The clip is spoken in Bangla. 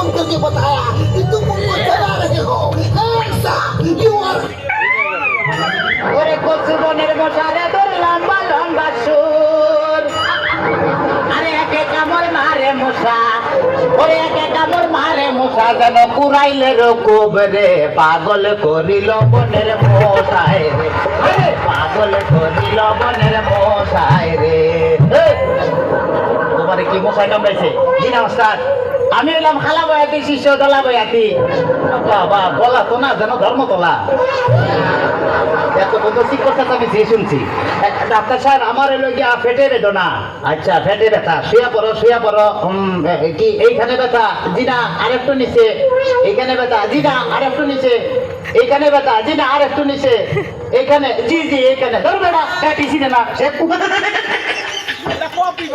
फोन करके बताया कि तुम उनको जगा रहे हो। Hands up, you are ওরে কচু বনের মশারে তোর লম্বা লম্বা সুর আরে একে কামড় মারে মশা ওরে একে কামড় মারে মশা যেন কুড়াইলে রকুব রে পাগল করিল বনের মশায় রে আরে পাগল করিল বনের মশায় রে তোমারে কি মশাই কামড়াইছে? জি নমস্কার, আমি এলাম খালা বয়াতি শিষ্য দলা বয়াতি। বাবা বলা তো না যেন ধর্মতলা এত বন্ধ চিকিৎসা আমি যে শুনছি। ডাক্তার সাহেব আমার এলো গিয়া ফেটে বেদনা। আচ্ছা ফেটে ব্যথা, শুয়া পড়ো কি এইখানে ব্যথা? জি না আরেকটু নিচে। এইখানে ব্যথা? জি না আরেকটু নিচে। এইখানে ব্যথা? জি না আরেকটু নিচে। এইখানে? জি জি এইখানে। ধর বেটা কাটিছি না সে Copy,